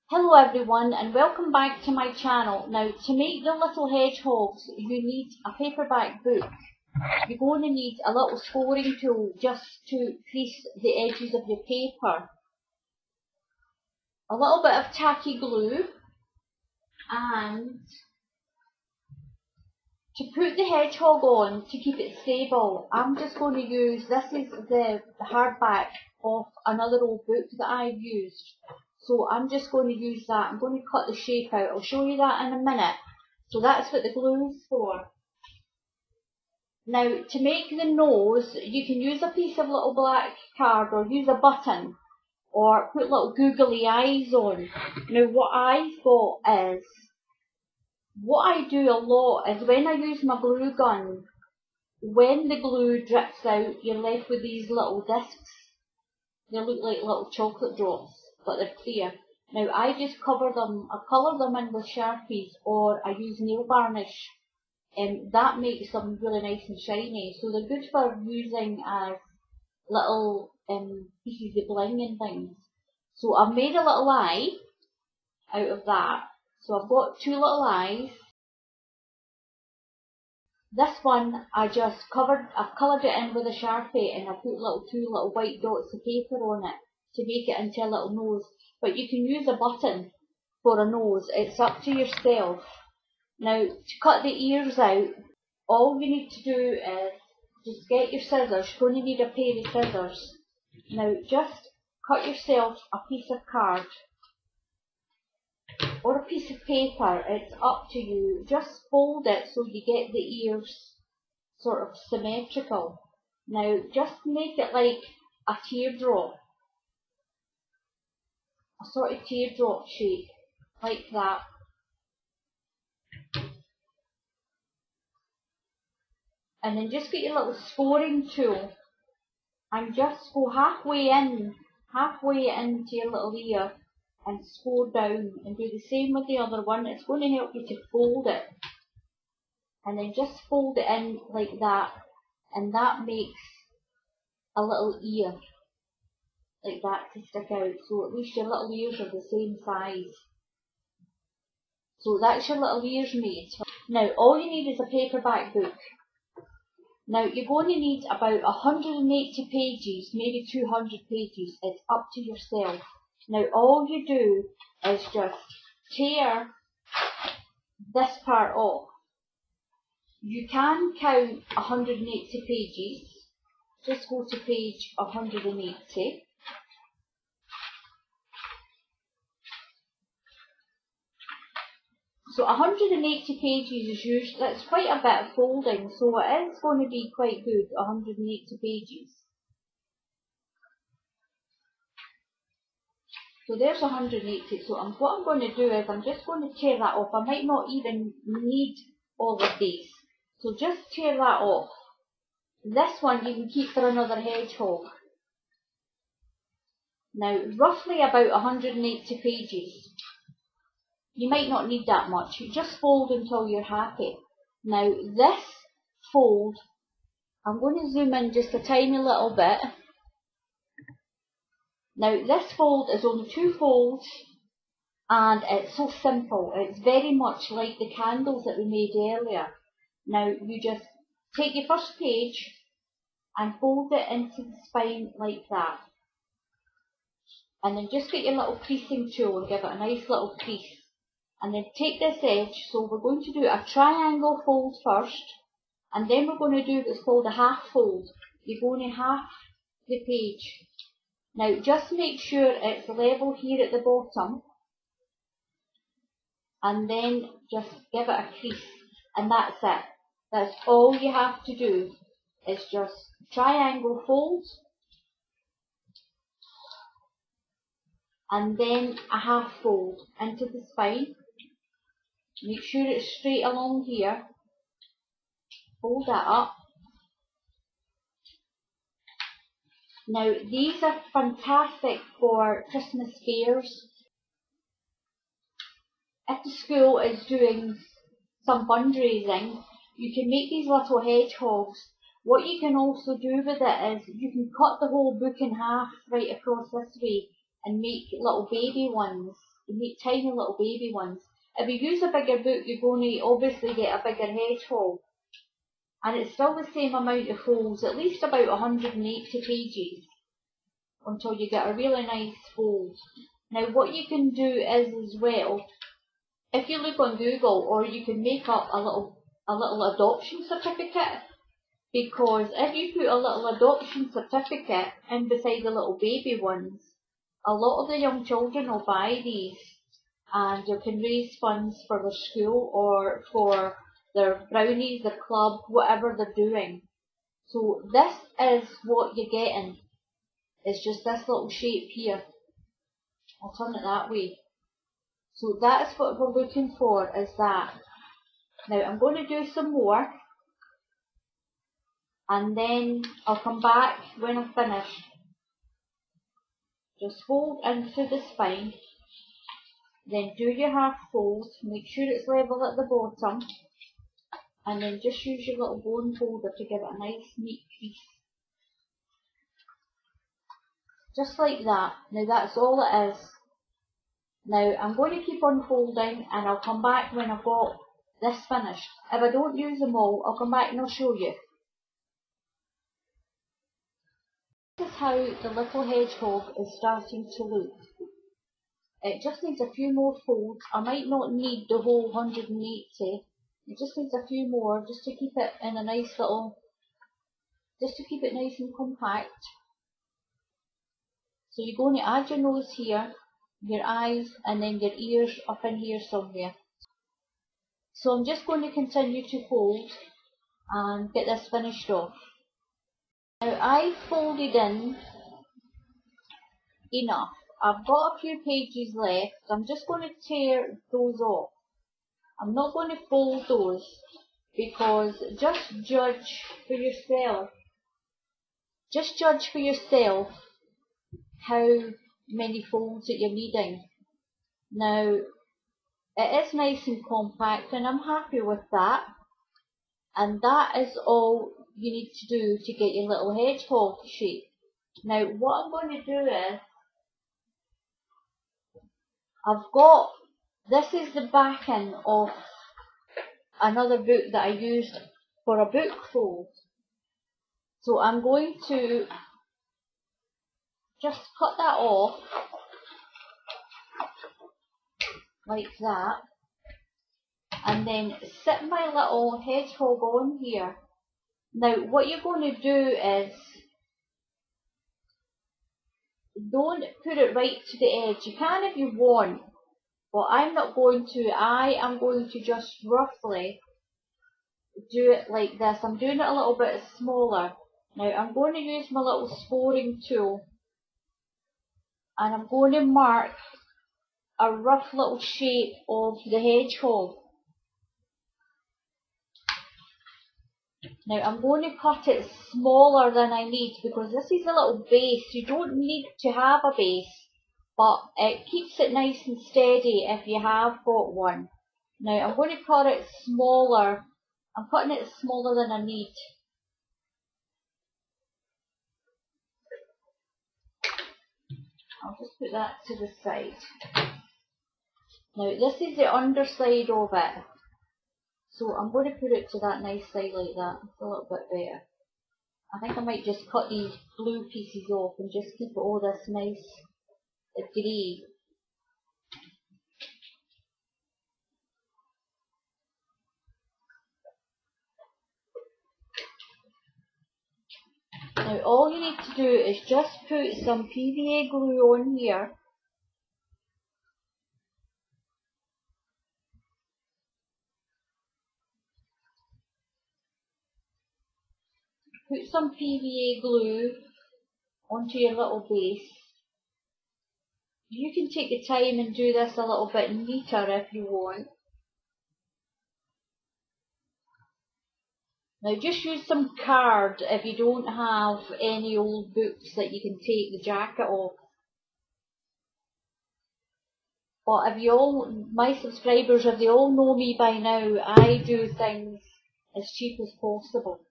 Hello everyone and welcome back to my channel. Now to make the little hedgehogs you need a paperback book. You're going to need a little scoring tool just to crease the edges of your paper. A little bit of tacky glue, and to put the hedgehog on to keep it stable, I'm just going to use, this is the hardback of another old book that I've used. So I'm just going to use that. I'm going to cut the shape out. I'll show you that in a minute. So that's what the glue is for. Now to make the nose, you can use a piece of little black card or use a button or put little googly eyes on. Now what I've got is, what I do a lot is when I use my glue gun, when the glue drips out, you're left with these little discs. They look like little chocolate drops, but they're clear. Now I just cover them, I colour them in with Sharpies, or I use nail varnish, and that makes them really nice and shiny. So they're good for using as little pieces of bling and things. So I've made a little eye out of that. So I've got two little eyes. This one I've coloured it in with a Sharpie, and I put two little white dots of paper on it to make it into a little nose. But you can use a button for a nose, it's up to yourself. Now to cut the ears out, all you need to do is just get your scissors. You're going to need a pair of scissors. Now just cut yourself a piece of card or a piece of paper, it's up to you. Just fold it so you get the ears sort of symmetrical. Now just make it like a teardrop, a sort of teardrop shape, like that. And then just get your little scoring tool and just go halfway into your little ear and score down, and do the same with the other one. It's going to help you to fold it, and then just fold it in like that, and that makes a little ear like that to stick out, so at least your little ears are the same size. So that's your little ears made. Now all you need is a paperback book. Now you're going to need about 180 pages, maybe 200 pages, it's up to yourself. Now all you do is just tear this part off. You can count 180 pages, just go to page 180. So 180 pages is usually, that's quite a bit of folding, so it is going to be quite good, 180 pages. So there's 180, so what I'm going to do is I'm just going to tear that off. I might not even need all of these, so just tear that off. This one you can keep for another hedgehog. Now roughly about 180 pages. You might not need that much, you just fold until you're happy. Now this fold, I'm going to zoom in just a tiny little bit. Now this fold is only 2 folds, and it's so simple. It's very much like the candles that we made earlier. Now you just take your first page and fold it into the spine like that. And then just get your little creasing tool and give it a nice little crease. And then take this edge, so we're going to do a triangle fold first, and then we're going to do what's called a half fold. You're going to half the page. Now just make sure it's level here at the bottom, and then just give it a crease, and that's it. That's all you have to do, is just triangle fold, and then a half fold into the spine. Make sure it's straight along here, fold that up. Now these are fantastic for Christmas fairs. If the school is doing some fundraising, you can make these little hedgehogs. What you can also do with it is you can cut the whole book in half right across this way and make little baby ones. You make tiny little baby ones. If you use a bigger book, you're going to obviously get a bigger hedgehog. And it's still the same amount of folds, at least about 180 pages, until you get a really nice fold. Now what you can do is as well, if you look on Google, or you can make up a little adoption certificate, because if you put a little adoption certificate in beside the little baby ones, a lot of the young children will buy these, and you can raise funds for their school or for their brownies, their club, whatever they're doing. So this is what you're getting. It's just this little shape here. I'll turn it that way. So that's what we're looking for, is that. Now I'm going to do some more, and then I'll come back when I'm finished. Just fold into the spine, then do your half fold, make sure it's level at the bottom, and then just use your little bone folder to give it a nice neat crease. Just like that. Now that's all it is. Now I'm going to keep on folding, and I'll come back when I've got this finished. If I don't use them all, I'll come back and I'll show you. This is how the little hedgehog is starting to look. It just needs a few more folds. I might not need the whole 180. It just needs a few more, just to keep it in a nice little, just to keep it nice and compact. So you're going to add your nose here, your eyes, and then your ears up in here somewhere. So I'm just going to continue to fold and get this finished off. Now I've folded in enough. I've got a few pages left. I'm just going to tear those off. I'm not going to fold those, because just judge for yourself. Just judge for yourself how many folds that you're needing. Now, it is nice and compact, and I'm happy with that. And that is all you need to do to get your little hedgehog shape. Now, what I'm going to do is, this is the backing of another book that I used for a book fold. So I'm going to just cut that off, like that, and then sit my little hedgehog on here. Now what you're going to do is, don't put it right to the edge. You can if you want, but I'm not going to. I am going to just roughly do it like this. I'm doing it a little bit smaller. Now I'm going to use my little scoring tool, and I'm going to mark a rough little shape of the hedgehog. Now I'm going to cut it smaller than I need, because this is a little base. You don't need to have a base, but it keeps it nice and steady if you have got one. Now I'm going to cut it smaller. I'm cutting it smaller than I need. I'll just put that to the side. Now this is the underside of it. So I'm going to put it to that nice side like that. It's a little bit better. I think I might just cut these blue pieces off and just keep it all this nice grey. Now all you need to do is just put some PVA glue on here. Put some PVA glue onto your little base. You can take the time and do this a little bit neater if you want. Now just use some card if you don't have any old books that you can take the jacket off. But if you all, my subscribers, if they all know me by now, I do things as cheap as possible.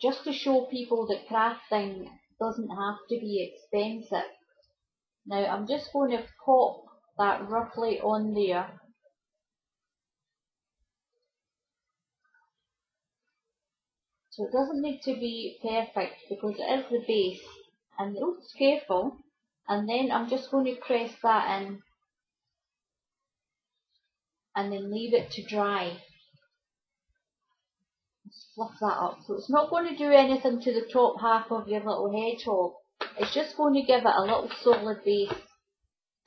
Just to show people that crafting doesn't have to be expensive. Now I'm just going to pop that roughly on there. So it doesn't need to be perfect because it is the base. And oops, careful. And then I'm just going to press that in and then leave it to dry. Just fluff that up. So it's not going to do anything to the top half of your little hedgehog. It's just going to give it a little solid base.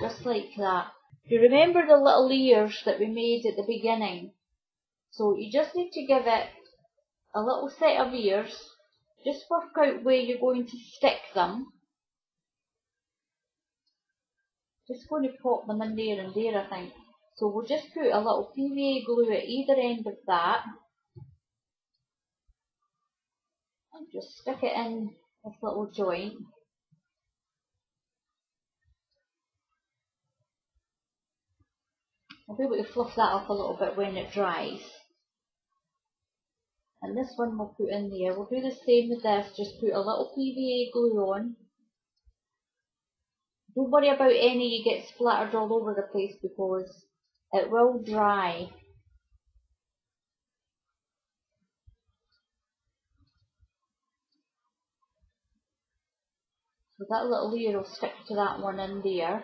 Just like that. You remember the little ears that we made at the beginning? So you just need to give it a little set of ears. Just work out where you're going to stick them. Just going to pop them in there and there, I think. So we'll just put a little PVA glue at either end of that. And just stick it in this little joint. I'll be able to fluff that up a little bit when it dries. And this one we'll put in there. We'll do the same with this, just put a little PVA glue on. Don't worry about any you get splattered all over the place because it will dry. So that little ear will stick to that one in there.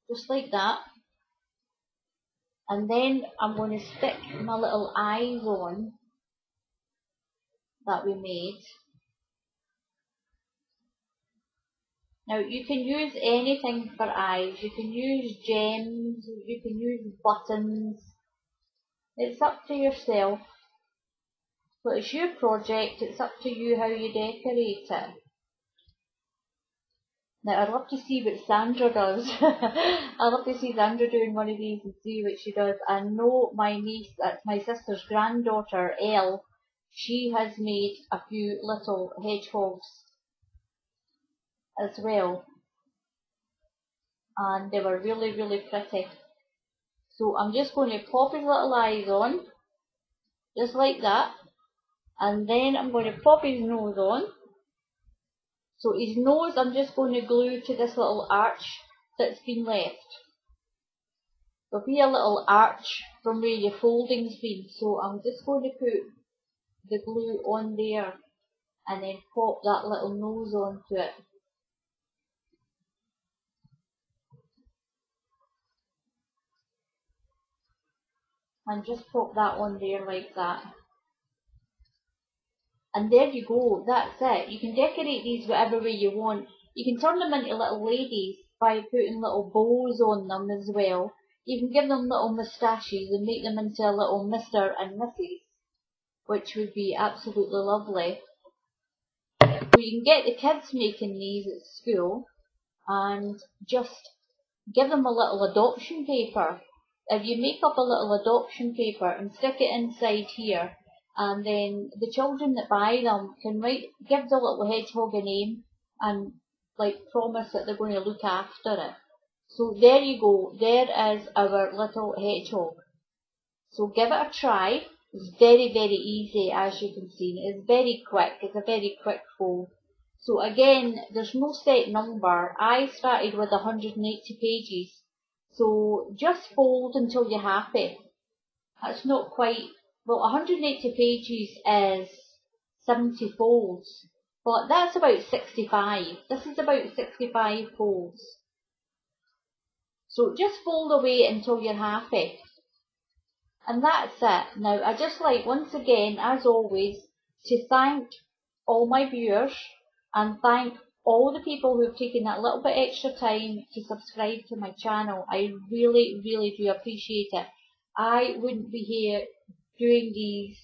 Just like that. And then I'm going to stick my little eyes on that we made. Now you can use anything for eyes. You can use gems, you can use buttons. It's up to yourself. So it's your project, it's up to you how you decorate it. Now I'd love to see what Sandra does. I'd love to see Sandra doing one of these and see what she does. I know my niece, that's my sister's granddaughter, Elle, she has made a few little hedgehogs as well. And they were really, really pretty. So I'm just going to pop his little eyes on, just like that. And then I'm going to pop his nose on. So his nose I'm just going to glue to this little arch that's been left. There'll be a little arch from where your folding's been. So I'm just going to put the glue on there and then pop that little nose onto it. And just pop that on there like that. And there you go, that's it. You can decorate these whatever way you want. You can turn them into little ladies by putting little bows on them as well. You can give them little moustaches and make them into a little Mr. and Mrs. which would be absolutely lovely. So you can get the kids making these at school and just give them a little adoption paper. If you make up a little adoption paper and stick it inside here, and then the children that buy them can give the little hedgehog a name and like promise that they're going to look after it. So there you go, there is our little hedgehog. So give it a try. It's very, very easy, as you can see. It's very quick, it's a very quick fold. So again, there's no set number. I started with 180 pages. So just fold until you're happy. That's not quite, well, 180 pages is 70 folds, but that's about 65. This is about 65 folds. So just fold away until you're happy. And that's it. Now, I just like, once again, as always, to thank all my viewers and thank all the people who've taken that little bit extra time to subscribe to my channel. I really, really do appreciate it. I wouldn't be here doing these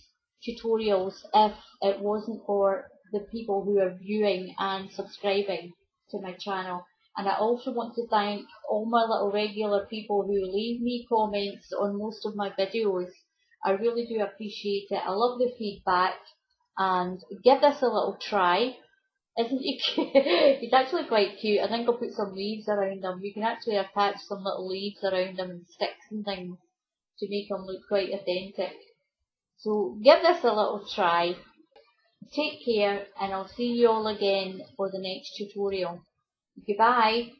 tutorials if it wasn't for the people who are viewing and subscribing to my channel. And I also want to thank all my little regular people who leave me comments on most of my videos. I really do appreciate it. I love the feedback, and give this a little try. Isn't he cute? He's actually quite cute. I think I'll put some leaves around him. You can actually attach some little leaves around him and sticks and things to make him look quite authentic. So give this a little try. Take care, and I'll see you all again for the next tutorial. Goodbye.